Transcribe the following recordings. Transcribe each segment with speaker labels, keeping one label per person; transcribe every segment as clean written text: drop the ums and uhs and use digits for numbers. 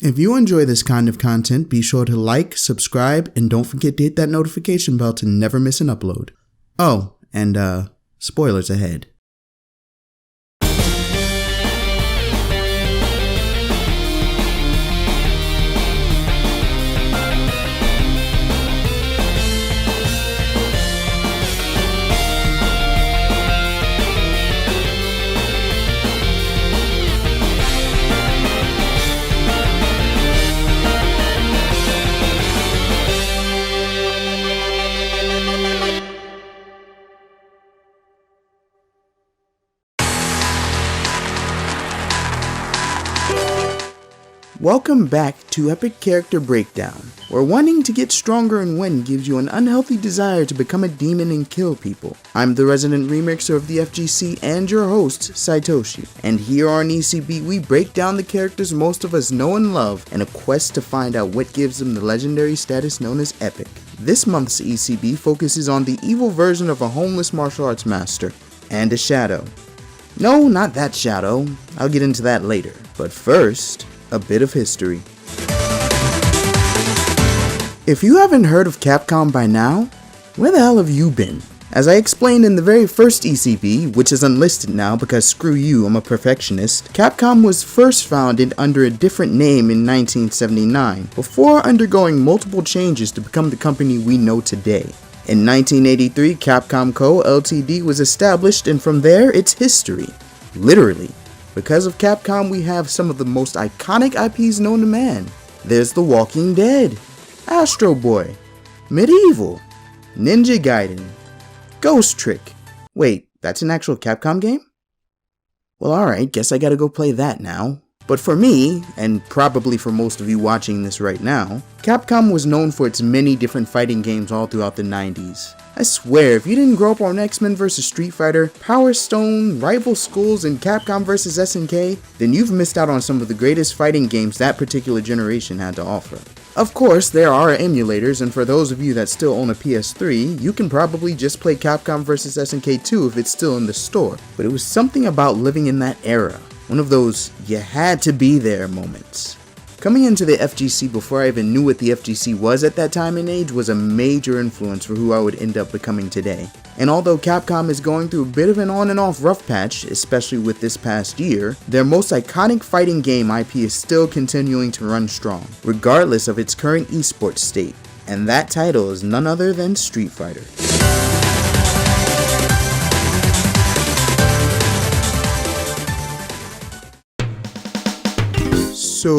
Speaker 1: If you enjoy this kind of content, be sure to like, subscribe, and don't forget to hit that notification bell to never miss an upload. Oh, and spoilers ahead. Welcome back to Epic Character Breakdown, where wanting to get stronger and win gives you an unhealthy desire to become a demon and kill people. I'm the resident remixer of the FGC and your host, Saitoshi, and here on ECB we break down the characters most of us know and love in a quest to find out what gives them the legendary status known as Epic. This month's ECB focuses on the evil version of a homeless martial arts master, and a shadow. No, not that shadow, I'll get into that later, but first, a bit of history. If you haven't heard of Capcom by now, where the hell have you been? As I explained in the very first ECB, which is unlisted now because screw you, I'm a perfectionist, Capcom was first founded under a different name in 1979, before undergoing multiple changes to become the company we know today. In 1983, Capcom Co. Ltd. was established, and from there, it's history. Literally. Because of Capcom, we have some of the most iconic IPs known to man. There's The Walking Dead, Astro Boy, Medieval, Ninja Gaiden, Ghost Trick. Wait, that's an actual Capcom game? Well, alright, guess I gotta go play that now. But for me, and probably for most of you watching this right now, Capcom was known for its many different fighting games all throughout the 90s. I swear, if you didn't grow up on X-Men vs Street Fighter, Power Stone, Rival Schools, and Capcom vs SNK, then you've missed out on some of the greatest fighting games that particular generation had to offer. Of course, there are emulators, and for those of you that still own a PS3, you can probably just play Capcom vs SNK 2 if it's still in the store. But it was something about living in that era. One of those you had to be there moments. Coming into the FGC before I even knew what the FGC was at that time and age was a major influence for who I would end up becoming today. And although Capcom is going through a bit of an on and off rough patch, especially with this past year, their most iconic fighting game IP is still continuing to run strong, regardless of its current esports state. And that title is none other than Street Fighter. So,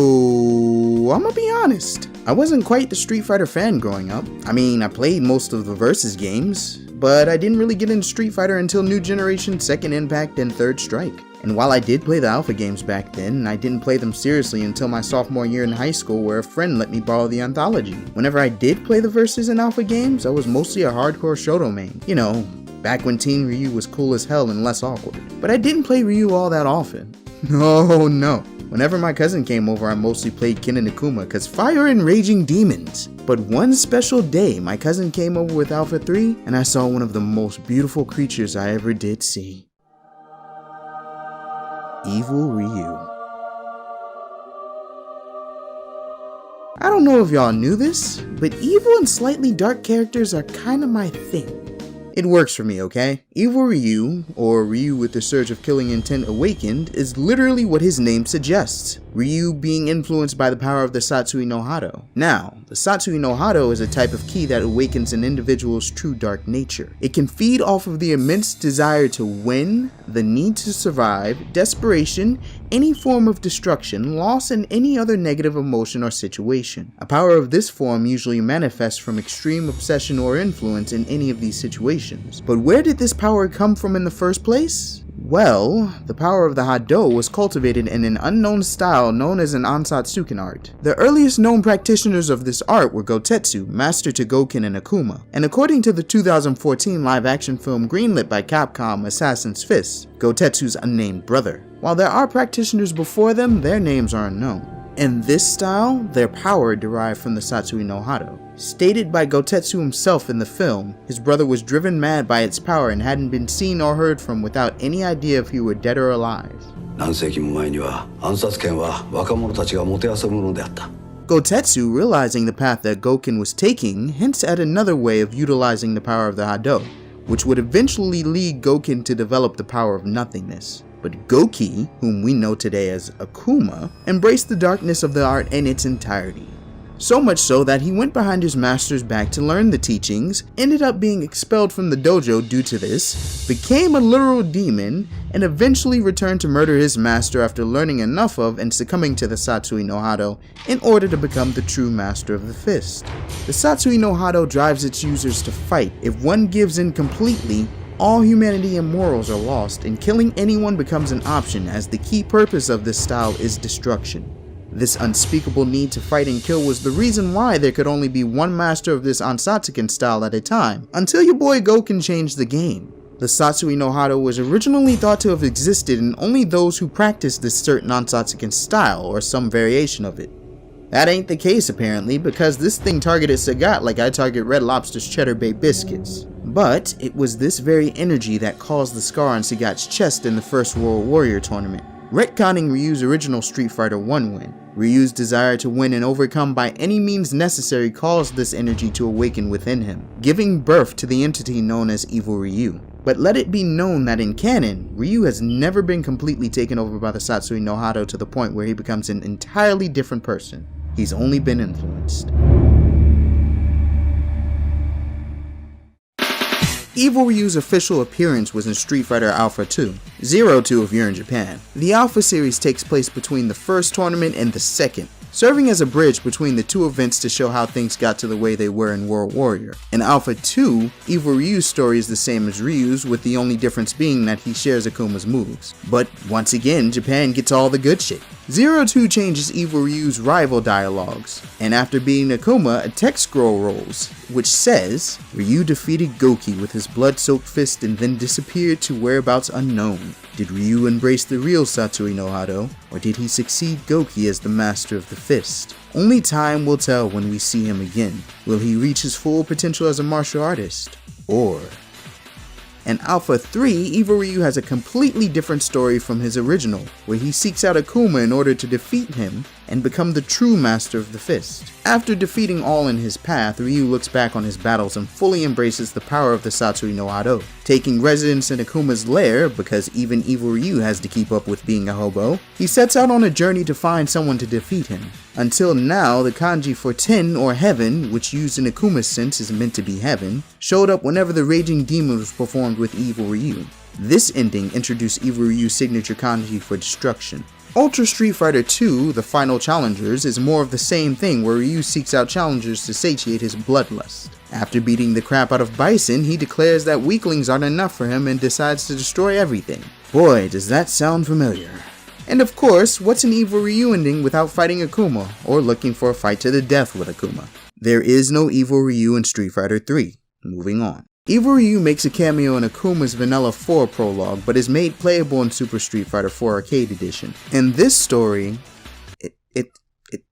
Speaker 1: I'm gonna be honest, I wasn't quite the Street Fighter fan growing up. I mean, I played most of the Versus games, but I didn't really get into Street Fighter until New Generation, Second Impact, and Third Strike. And while I did play the Alpha games back then, I didn't play them seriously until my sophomore year in high school where a friend let me borrow the anthology. Whenever I did play the Versus and Alpha games, I was mostly a hardcore Shoto main. You know, back when Team Ryu was cool as hell and less awkward. But I didn't play Ryu all that often. Oh no. Whenever my cousin came over, I mostly played Ken and Akuma, cause fire and raging demons. But one special day, my cousin came over with Alpha 3, and I saw one of the most beautiful creatures I ever did see. Evil Ryu. I don't know if y'all knew this, but evil and slightly dark characters are kinda my thing. It works for me, okay? Evil Ryu, or Ryu with the surge of killing intent awakened, is literally what his name suggests. Ryu being influenced by the power of the Satsui no Hado. Now, the Satsui no Hado is a type of ki that awakens an individual's true dark nature. It can feed off of the immense desire to win, the need to survive, desperation, any form of destruction, loss, and any other negative emotion or situation. A power of this form usually manifests from extreme obsession or influence in any of these situations. But where did this power come from in the first place? Well, the power of the Hado was cultivated in an unknown style known as an Ansatsuken art. The earliest known practitioners of this art were Gotetsu, Master to Goken and Akuma, and according to the 2014 live-action film greenlit by Capcom, Assassin's Fist, Gotetsu's unnamed brother. While there are practitioners before them, their names are unknown. In this style, their power derived from the Satsui no Hado. Stated by Gotetsu himself in the film, his brother was driven mad by its power and hadn't been seen or heard from without any idea if he were dead or alive.
Speaker 2: 何世紀も前には暗殺権は若者たちがもてあそぶものであった。
Speaker 1: Gotetsu, realizing the path that Goken was taking, hints at another way of utilizing the power of the Hado, which would eventually lead Goken to develop the power of nothingness. But Goki, whom we know today as Akuma, embraced the darkness of the art in its entirety. So much so that he went behind his master's back to learn the teachings, ended up being expelled from the dojo due to this, became a literal demon, and eventually returned to murder his master after learning enough of and succumbing to the Satsui no Hado in order to become the true master of the fist. The Satsui no Hado drives its users to fight. If one gives in completely, all humanity and morals are lost, and killing anyone becomes an option, as the key purpose of this style is destruction. This unspeakable need to fight and kill was the reason why there could only be one master of this Ansatsuken style at a time, until your boy Goken changed the game. The Satsui no Hado was originally thought to have existed in only those who practiced this certain Ansatsuken style, or some variation of it. That ain't the case apparently, because this thing targeted Sagat like I target Red Lobster's Cheddar Bay biscuits. But it was this very energy that caused the scar on Sagat's chest in the first World Warrior tournament, retconning Ryu's original Street Fighter 1 win. Ryu's desire to win and overcome by any means necessary caused this energy to awaken within him, giving birth to the entity known as Evil Ryu. But let it be known that in canon, Ryu has never been completely taken over by the Satsui no Hado to the point where he becomes an entirely different person. He's only been influenced. Evil Ryu's official appearance was in Street Fighter Alpha 2, 02 if you're in Japan. The Alpha series takes place between the first tournament and the second, serving as a bridge between the two events to show how things got to the way they were in World Warrior. In Alpha 2, Evil Ryu's story is the same as Ryu's, with the only difference being that he shares Akuma's moves. But once again, Japan gets all the good shit. 02 changes Evil Ryu's rival dialogues, and after beating Akuma, a text scroll rolls, which says, Ryu defeated Goki with his blood-soaked fist and then disappeared to whereabouts unknown. Did Ryu embrace the real Satsui no Hado, or did he succeed Goki as the master of the fist? Only time will tell when we see him again. Will he reach his full potential as a martial artist? Or... In Alpha 3, Evil Ryu has a completely different story from his original, where he seeks out Akuma in order to defeat him and become the true master of the fist. After defeating all in his path, Ryu looks back on his battles and fully embraces the power of the Satsui no Hado. Taking residence in Akuma's lair, because even Evil Ryu has to keep up with being a hobo, he sets out on a journey to find someone to defeat him. Until now, the kanji for ten, or heaven, which used in Akuma's sense is meant to be heaven, showed up whenever the Raging Demon was performed with Evil Ryu. This ending introduced Evil Ryu's signature kanji for destruction. Ultra Street Fighter 2, The Final Challengers, is more of the same thing, where Ryu seeks out challengers to satiate his bloodlust. After beating the crap out of Bison, he declares that weaklings aren't enough for him and decides to destroy everything. Boy, does that sound familiar. And of course, what's an Evil Ryu ending without fighting Akuma, or looking for a fight to the death with Akuma? There is no Evil Ryu in Street Fighter 3. Moving on. Evil Ryu makes a cameo in Akuma's Vanilla 4 prologue, but is made playable in Super Street Fighter 4 Arcade Edition. In this story,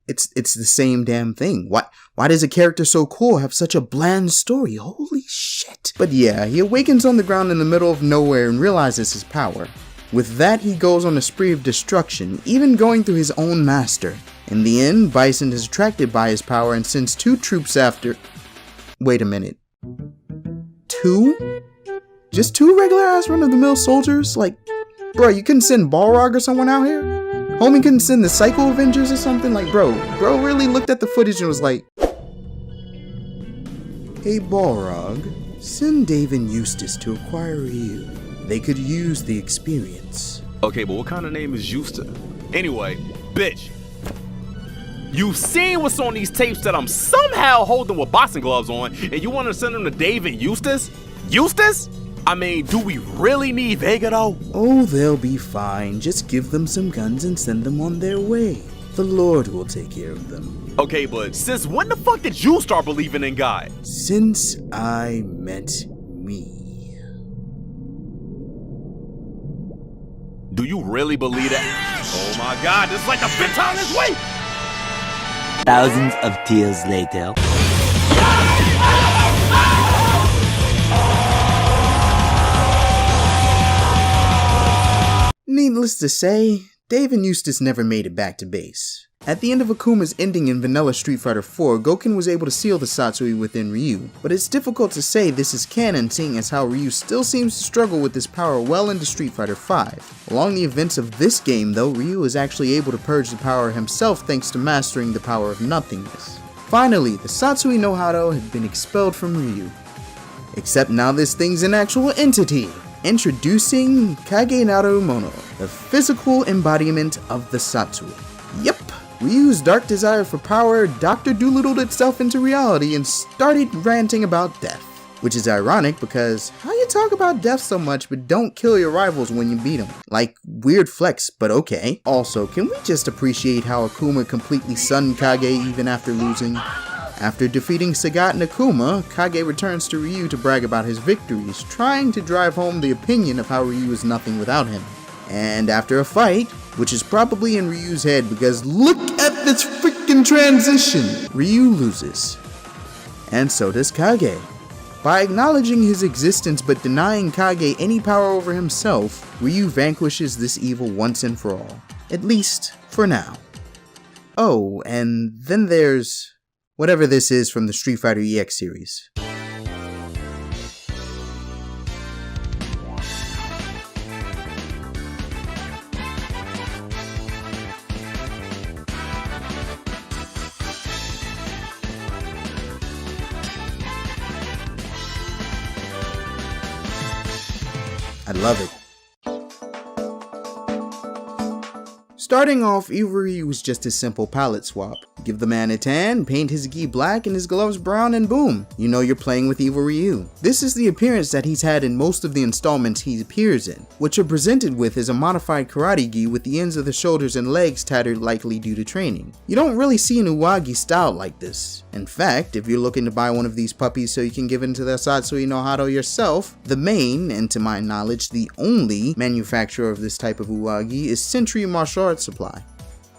Speaker 1: it's the same damn thing. Why does a character so cool have such a bland story? Holy shit. But yeah, he awakens on the ground in the middle of nowhere and realizes his power. With that, he goes on a spree of destruction, even going through his own master. In the end, Bison is attracted by his power and sends two troops after... Wait a minute. Two? Just two regular-ass run-of-the-mill soldiers? Like, bro, you couldn't send Balrog or someone out here? Homie couldn't send the Psycho Avengers or something? Like, bro really looked at the footage and was like, hey, Balrog, send Dave and Eustace to acquire you. They could use the experience.
Speaker 3: Okay, but what kind of name is Eustace? Anyway, bitch. You've seen what's on these tapes that I'm somehow holding with boxing gloves on, and you want to send them to Dave and Eustace? Eustace? I mean, do we really need Vega though?
Speaker 1: Oh, they'll be fine. Just give them some guns and send them on their way. The Lord will take care of them.
Speaker 3: Okay, but since when the fuck did you start believing in God?
Speaker 1: Since I met me.
Speaker 3: Do you really believe that? Oh my God, this is like the fifth time this week!
Speaker 4: Thousands of tears later.
Speaker 1: Needless to say, Dave and Eustace never made it back to base. At the end of Akuma's ending in Vanilla Street Fighter 4, Goken was able to seal the Satsui within Ryu, but it's difficult to say this is canon seeing as how Ryu still seems to struggle with this power well into Street Fighter 5. Along the events of this game though, Ryu is actually able to purge the power himself thanks to mastering the power of nothingness. Finally, the Satsui no Hado had been expelled from Ryu. Except now this thing's an actual entity! Introducing Kage Narumono, the physical embodiment of the Satsui. Yep! Ryu's dark desire for power Dr. Doolittled itself into reality and started ranting about death. Which is ironic because how you talk about death so much but don't kill your rivals when you beat them? Like, weird flex, but okay. Also, can we just appreciate how Akuma completely sunned Kage even after losing? After defeating Sagat and Akuma, Kage returns to Ryu to brag about his victories, trying to drive home the opinion of how Ryu is nothing without him. And after a fight, which is probably in Ryu's head because look at this freaking transition! Ryu loses. And so does Kage. By acknowledging his existence but denying Kage any power over himself, Ryu vanquishes this evil once and for all. At least, for now. Oh, and then there's whatever this is from the Street Fighter EX series. I love it. Starting off, Ryu was just a simple palette swap. Give the man a tan, paint his gi black and his gloves brown, and boom, you know you're playing with Evil Ryu. This is the appearance that he's had in most of the installments he appears in. What you're presented with is a modified karate gi with the ends of the shoulders and legs tattered likely due to training. You don't really see an Uwagi style like this. In fact, if you're looking to buy one of these puppies so you can give it to the Satsui no Hado yourself, the main, and to my knowledge the only, manufacturer of this type of Uwagi is Century Martial Arts Supply.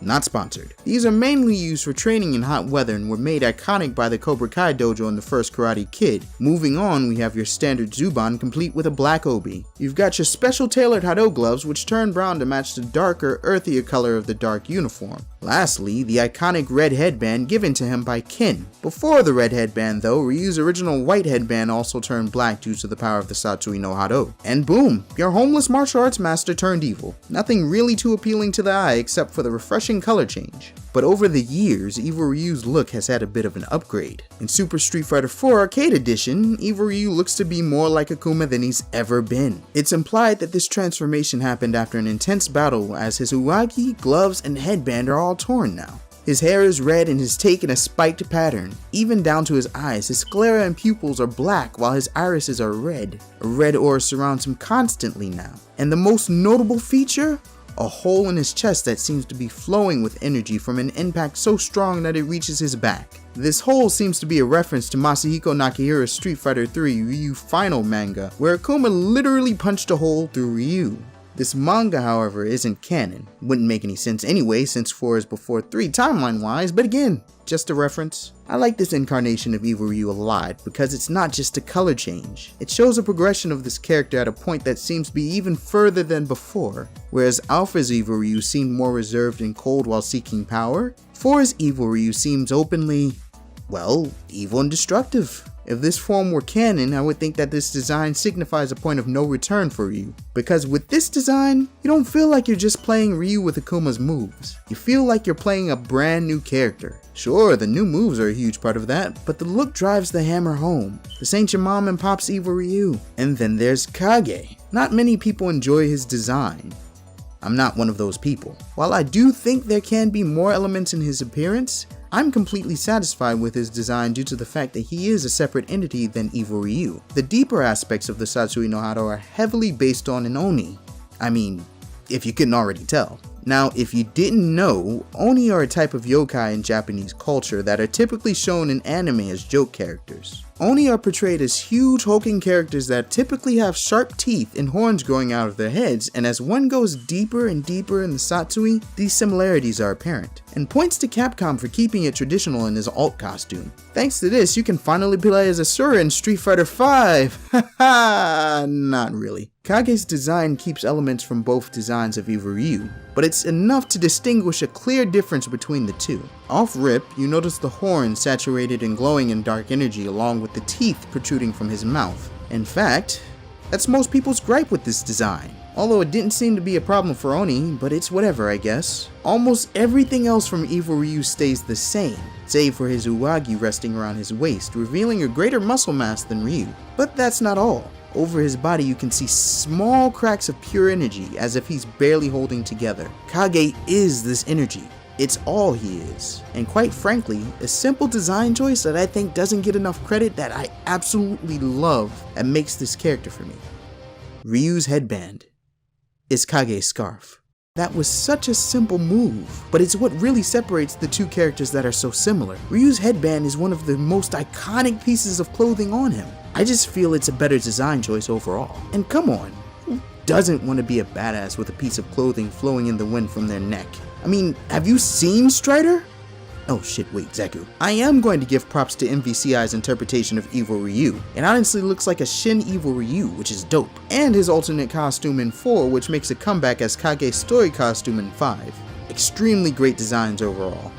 Speaker 1: Not sponsored. These are mainly used for training in hot weather and were made iconic by the Cobra Kai dojo in the first Karate Kid. Moving on, we have your standard Zuban complete with a black obi. You've got your special tailored Hado gloves which turn brown to match the darker, earthier color of the dark uniform. Lastly, the iconic red headband given to him by Ken. Before the red headband though, Ryu's original white headband also turned black due to the power of the Satsui no Hado. And boom, your homeless martial arts master turned evil. Nothing really too appealing to the eye except for the refreshing color change. But over the years, Evil Ryu's look has had a bit of an upgrade. In Super Street Fighter 4 Arcade Edition, Evil Ryu looks to be more like Akuma than he's ever been. It's implied that this transformation happened after an intense battle as his Uwagi, gloves, and headband are all torn now. His hair is red and has taken a spiked pattern. Even down to his eyes, his sclera and pupils are black while his irises are red. A red aura surrounds him constantly now. And the most notable feature? A hole in his chest that seems to be flowing with energy from an impact so strong that it reaches his back. This hole seems to be a reference to Masahiko Nakahira's Street Fighter 3 Ryu Final manga, where Akuma literally punched a hole through Ryu. This manga, however, isn't canon. Wouldn't make any sense anyway since 4 is before 3 timeline-wise, but again, just a reference. I like this incarnation of Evil Ryu a lot because it's not just a color change. It shows a progression of this character at a point that seems to be even further than before. Whereas Alpha's Evil Ryu seemed more reserved and cold while seeking power, 4's Evil Ryu seems openly, well, evil and destructive. If this form were canon, I would think that this design signifies a point of no return for Ryu. Because with this design, you don't feel like you're just playing Ryu with Akuma's moves. You feel like you're playing a brand new character. Sure, the new moves are a huge part of that, but the look drives the hammer home. This ain't your mom and pop's Evil Ryu. And then there's Kage. Not many people enjoy his design. I'm not one of those people. While I do think there can be more elements in his appearance, I'm completely satisfied with his design due to the fact that he is a separate entity than Evil Ryu. The deeper aspects of the Satsui no Hado are heavily based on an Oni. I mean, if you couldn't already tell. Now, if you didn't know, Oni are a type of yokai in Japanese culture that are typically shown in anime as joke characters. Oni are portrayed as huge hulking characters that typically have sharp teeth and horns growing out of their heads, and as one goes deeper and deeper in the Satsui, these similarities are apparent, and points to Capcom for keeping it traditional in his alt costume. Thanks to this, you can finally play as Asura in Street Fighter V. Haha, not really. Kage's design keeps elements from both designs of RYU, but it's enough to distinguish a clear difference between the two. Off rip, you notice the horns saturated and glowing in dark energy along with the teeth protruding from his mouth. In fact, that's most people's gripe with this design. Although it didn't seem to be a problem for Oni, but it's whatever I guess. Almost everything else from RYU stays the same, save for his uwagi resting around his waist, revealing a greater muscle mass than Ryu. But that's not all. Over his body you can see small cracks of pure energy as if he's barely holding together. Kage is this energy. It's all he is. And quite frankly, a simple design choice that I think doesn't get enough credit that I absolutely love and makes this character for me. Ryu's headband is Kage's scarf. That was such a simple move, but it's what really separates the two characters that are so similar. Ryu's headband is one of the most iconic pieces of clothing on him. I just feel it's a better design choice overall. And come on, who doesn't want to be a badass with a piece of clothing flowing in the wind from their neck? I mean, have you seen Strider? Oh shit, wait, Zeku. I am going to give props to MVCI's interpretation of Evil Ryu. It honestly looks like a Shin Evil Ryu, which is dope. And his alternate costume in 4, which makes a comeback as Kage's story costume in 5. Extremely great designs overall.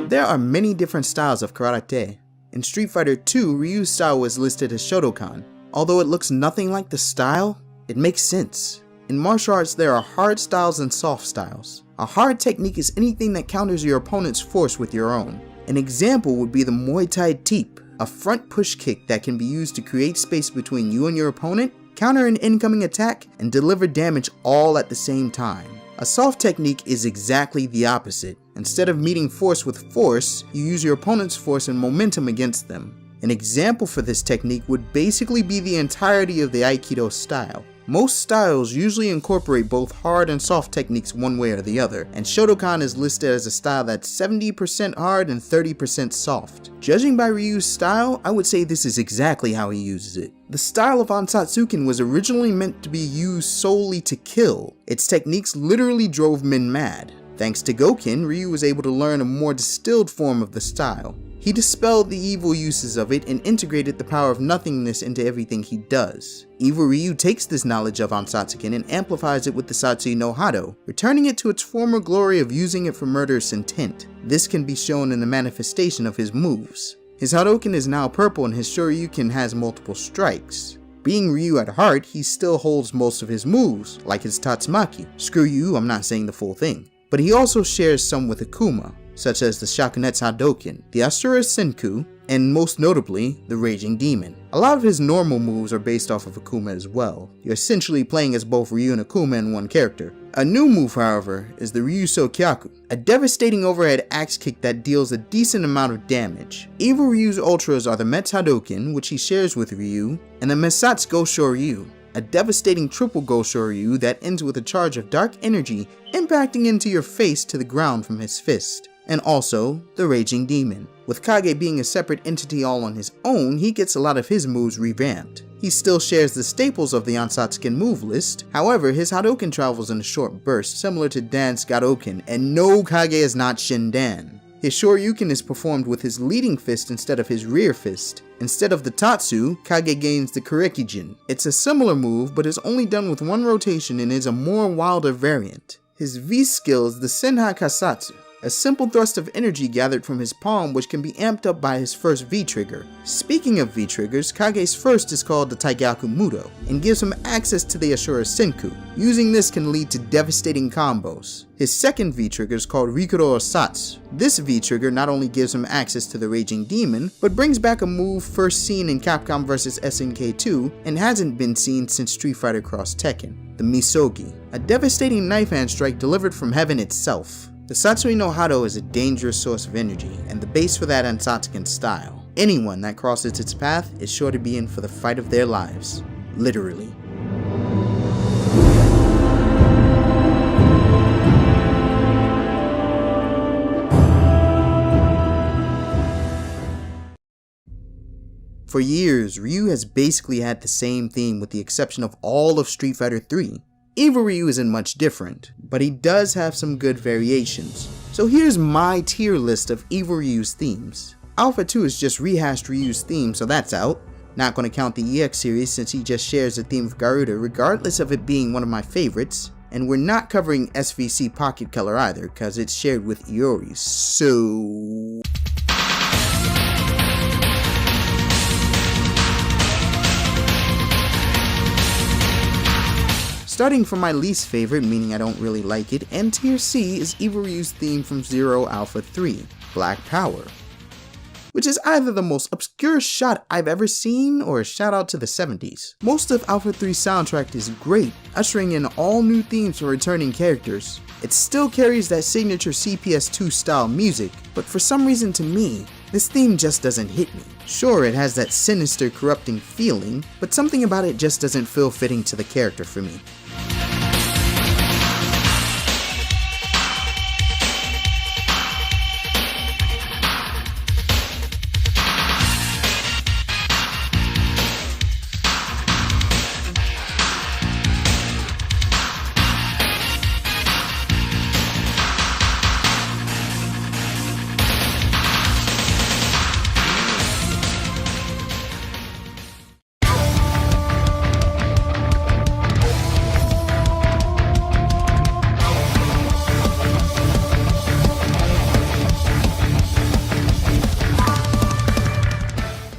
Speaker 1: There are many different styles of karate. In Street Fighter II, Ryu's style was listed as Shotokan. Although it looks nothing like the style, it makes sense. In martial arts, there are hard styles and soft styles. A hard technique is anything that counters your opponent's force with your own. An example would be the Muay Thai Teep, a front push kick that can be used to create space between you and your opponent, counter an incoming attack, and deliver damage all at the same time. A soft technique is exactly the opposite. Instead of meeting force with force, you use your opponent's force and momentum against them. An example for this technique would basically be the entirety of the Aikido style. Most styles usually incorporate both hard and soft techniques one way or the other, and Shotokan is listed as a style that's 70% hard and 30% soft. Judging by Ryu's style, I would say this is exactly how he uses it. The style of Ansatsuken was originally meant to be used solely to kill. Its techniques literally drove men mad. Thanks to Gouken, Ryu was able to learn a more distilled form of the style. He dispelled the evil uses of it and integrated the power of nothingness into everything he does. Evil Ryu takes this knowledge of Ansatsuken and amplifies it with the Satsui no Hado, returning it to its former glory of using it for murderous intent. This can be shown in the manifestation of his moves. His Hadoken is now purple and his Shoryuken has multiple strikes. Being Ryu at heart, he still holds most of his moves, like his Tatsumaki. Screw you, I'm not saying the full thing. But he also shares some with Akuma, such as the Shakunetsu Hadoken, the Asura Senku, and most notably, the Raging Demon. A lot of his normal moves are based off of Akuma as well. You're essentially playing as both Ryu and Akuma in one character. A new move, however, is the Ryuso Kyaku, a devastating overhead axe kick that deals a decent amount of damage. Evil Ryu's ultras are the Mets Hadoken, which he shares with Ryu, and the Mesatsu Go Shoryu, a devastating triple Go Shoryu that ends with a charge of dark energy impacting into your face to the ground from his fist. And also, the Raging Demon. With Kage being a separate entity all on his own, he gets a lot of his moves revamped. He still shares the staples of the Ansatsuken move list, however his Hadoken travels in a short burst similar to Dan's Gadoken, and no, Kage is not Shindan. His Shoryuken is performed with his leading fist instead of his rear fist. Instead of the Tatsu, Kage gains the Kurekijin. It's a similar move, but is only done with one rotation and is a more wilder variant. His V skill is the Senha Kasatsu, a simple thrust of energy gathered from his palm which can be amped up by his first V-trigger. Speaking of V-triggers, Kage's first is called the Taigaku Mudo, and gives him access to the Ashura Senku. Using this can lead to devastating combos. His second V-trigger is called Rikuro Osatsu. This V-trigger not only gives him access to the Raging Demon, but brings back a move first seen in Capcom vs SNK 2 and hasn't been seen since Street Fighter Cross Tekken, the Misogi, a devastating knife hand strike delivered from heaven itself. The Satsui no Hado is a dangerous source of energy, and the base for that Ansatsuken style. Anyone that crosses its path is sure to be in for the fight of their lives. Literally. For years, Ryu has basically had the same theme with the exception of all of Street Fighter 3. Evil Ryu isn't much different, but he does have some good variations. So here's my tier list of Evil Ryu's themes. Alpha 2 is just rehashed Ryu's theme, so that's out. Not going to count the EX series since he just shares the theme of Garuda regardless of it being one of my favorites. And we're not covering SVC Pocket Color either, cause it's shared with Iori, so... Starting from my least favorite, meaning I don't really like it, and tier C is Evil Ryu's theme from Zero Alpha 3, Black Power, which is either the most obscure shot I've ever seen or a shout out to the 70s. Most of Alpha 3's soundtrack is great, ushering in all new themes for returning characters. It still carries that signature CPS2 style music, but for some reason to me, this theme just doesn't hit me. Sure, it has that sinister, corrupting feeling, but something about it just doesn't feel fitting to the character for me.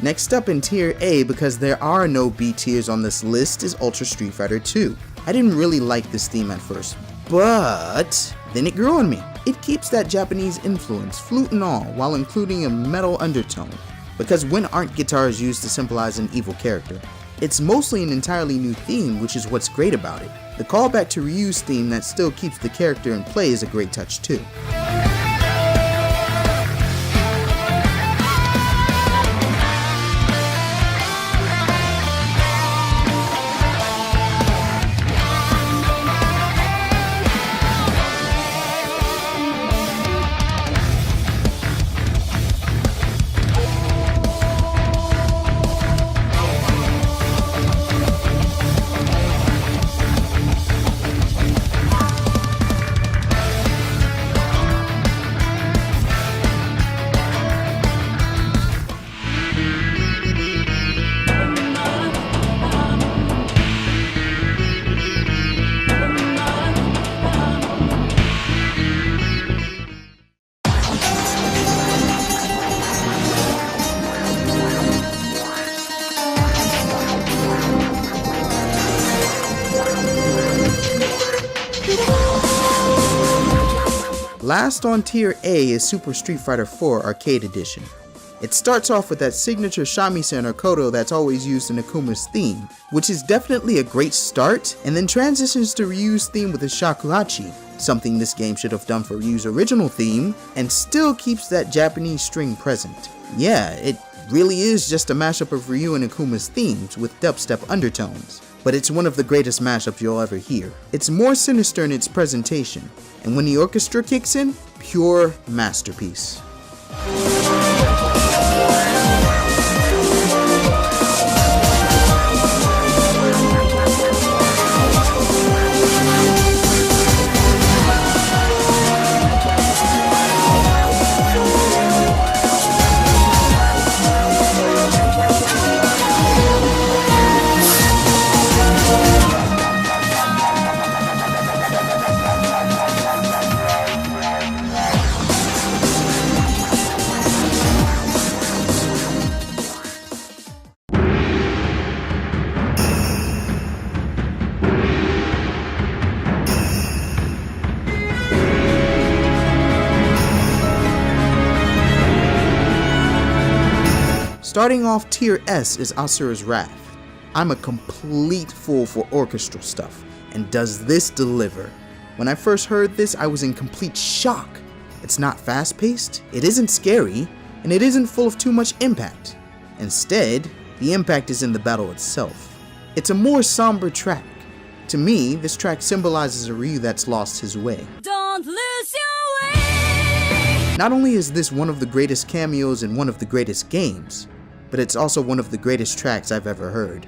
Speaker 1: Next up in tier A, because there are no B tiers on this list, is Ultra Street Fighter 2. I didn't really like this theme at first, but then it grew on me. It keeps that Japanese influence, flute and all, while including a metal undertone, because when aren't guitars used to symbolize an evil character? It's mostly an entirely new theme, which is what's great about it. The callback to Ryu's theme that still keeps the character in play is a great touch too. Last on tier A is Super Street Fighter 4 Arcade Edition. It starts off with that signature shamisen or koto that's always used in Akuma's theme, which is definitely a great start, and then transitions to Ryu's theme with a shakuhachi, something this game should have done for Ryu's original theme, and still keeps that Japanese string present. Yeah, it really is just a mashup of Ryu and Akuma's themes with dubstep undertones, but it's one of the greatest mashups you'll ever hear. It's more sinister in its presentation, and when the orchestra kicks in, pure masterpiece. Starting off tier S is Asura's Wrath. I'm a complete fool for orchestral stuff, and does this deliver? When I first heard this, I was in complete shock. It's not fast-paced, it isn't scary, and it isn't full of too much impact. Instead, the impact is in the battle itself. It's a more somber track. To me, this track symbolizes a Ryu that's lost his way.
Speaker 5: Don't lose your way.
Speaker 1: Not only is this one of the greatest cameos in one of the greatest games, but it's also one of the greatest tracks I've ever heard.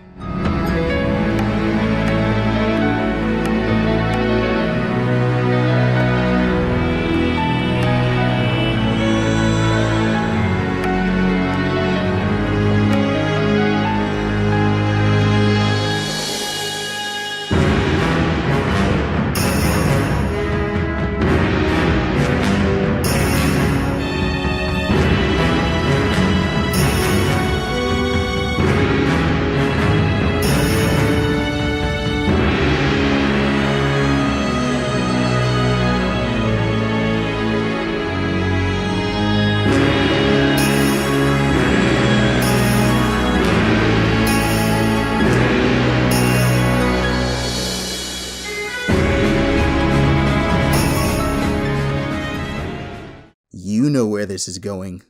Speaker 1: You know where this is going.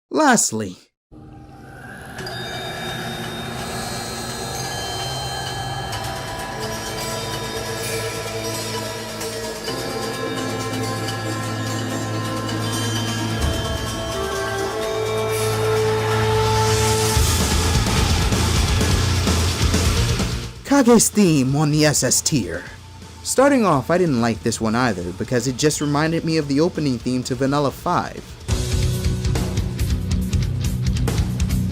Speaker 1: Lastly, Kage's theme on the SS tier. Starting off, I didn't like this one either because it just reminded me of the opening theme to Vanilla 5.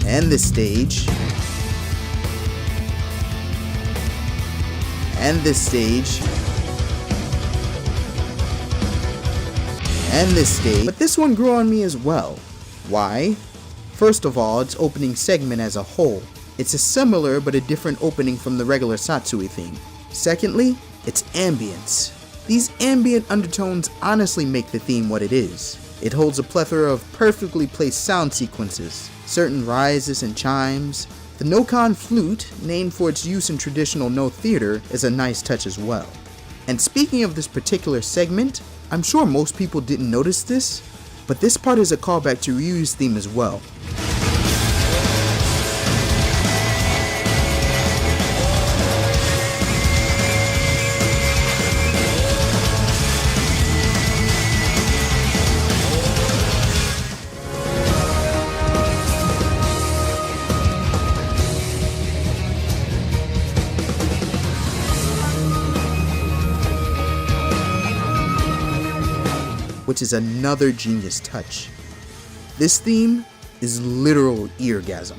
Speaker 1: And this stage. And this stage. And this stage. But this one grew on me as well. Why? First of all, its opening segment as a whole. It's a similar but a different opening from the regular Satsui theme. Secondly, its ambience. These ambient undertones honestly make the theme what it is. It holds a plethora of perfectly placed sound sequences, certain rises and chimes. The Nokan flute, named for its use in traditional No theater, is a nice touch as well. And speaking of this particular segment, I'm sure most people didn't notice this, but this part is a callback to RYU's theme as well. Which is another genius touch. This theme is literal eargasm.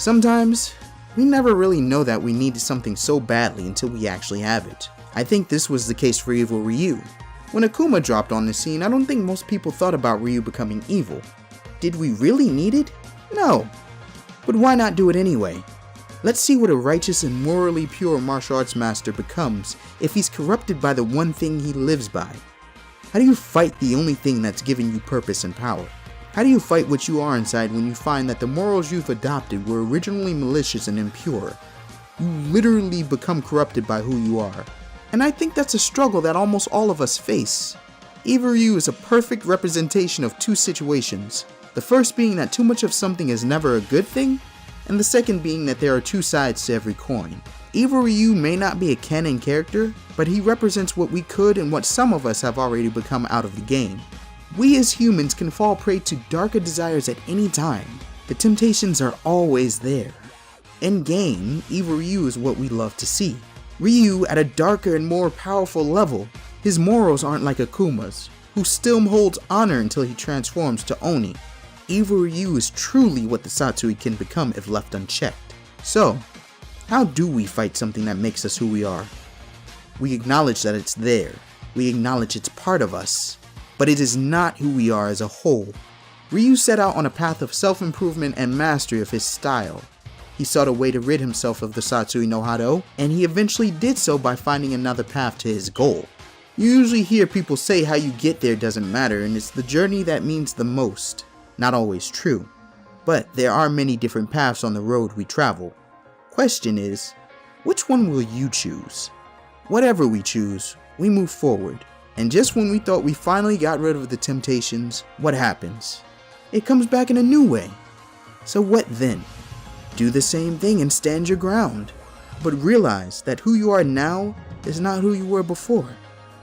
Speaker 1: Sometimes, we never really know that we need something so badly until we actually have it. I think this was the case for Evil Ryu. When Akuma dropped on the scene, I don't think most people thought about Ryu becoming evil. Did we really need it? No. But why not do it anyway? Let's see what a righteous and morally pure martial arts master becomes if he's corrupted by the one thing he lives by. How do you fight the only thing that's given you purpose and power? How do you fight what you are inside when you find that the morals you've adopted were originally malicious and impure? You literally become corrupted by who you are. And I think that's a struggle that almost all of us face. Evil Ryu is a perfect representation of two situations. The first being that too much of something is never a good thing, and the second being that there are two sides to every coin. Evil Ryu may not be a canon character, but he represents what we could and what some of us have already become out of the game. We as humans can fall prey to darker desires at any time. The temptations are always there. In game, Evil Ryu is what we love to see. Ryu at a darker and more powerful level. His morals aren't like Akuma's, who still holds honor until he transforms to Oni. Evil Ryu is truly what the Satsui can become if left unchecked. So, how do we fight something that makes us who we are? We acknowledge that it's there. We acknowledge it's part of us. But it is not who we are as a whole. Ryu set out on a path of self-improvement and mastery of his style. He sought a way to rid himself of the Satsui no Hado, and he eventually did so by finding another path to his goal. You usually hear people say how you get there doesn't matter, and it's the journey that means the most. Not always true. But there are many different paths on the road we travel. Question is, which one will you choose? Whatever we choose, we move forward. And just when we thought we finally got rid of the temptations, what happens? It comes back in a new way. So what then? Do the same thing and stand your ground. But realize that who you are now is not who you were before.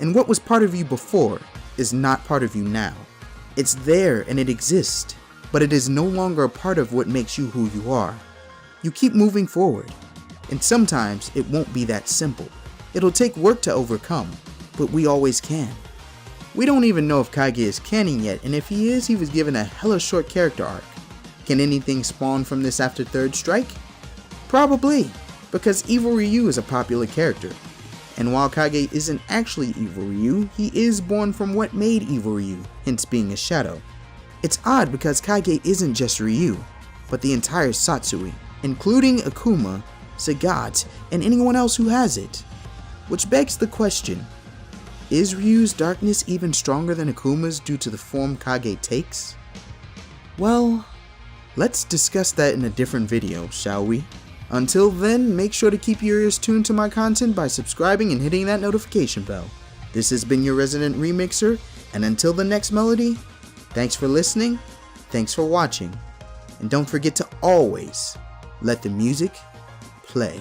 Speaker 1: And what was part of you before is not part of you now. It's there and it exists, but it is no longer a part of what makes you who you are. You keep moving forward, and sometimes it won't be that simple. It'll take work to overcome, but we always can. We don't even know if Kage is canon yet, and if he is, he was given a hella short character arc. Can anything spawn from this after Third Strike? Probably, because Evil Ryu is a popular character. And while Kage isn't actually Evil Ryu, he is born from what made Evil Ryu, hence being a shadow. It's odd because Kage isn't just Ryu, but the entire Satsui, including Akuma, Sagat, and anyone else who has it. Which begs the question, is Ryu's darkness even stronger than Akuma's due to the form Kage takes? Well, let's discuss that in a different video, shall we? Until then, make sure to keep your ears tuned to my content by subscribing and hitting that notification bell. This has been your resident remixer, and until the next melody, thanks for listening, thanks for watching, and don't forget to always let the music play.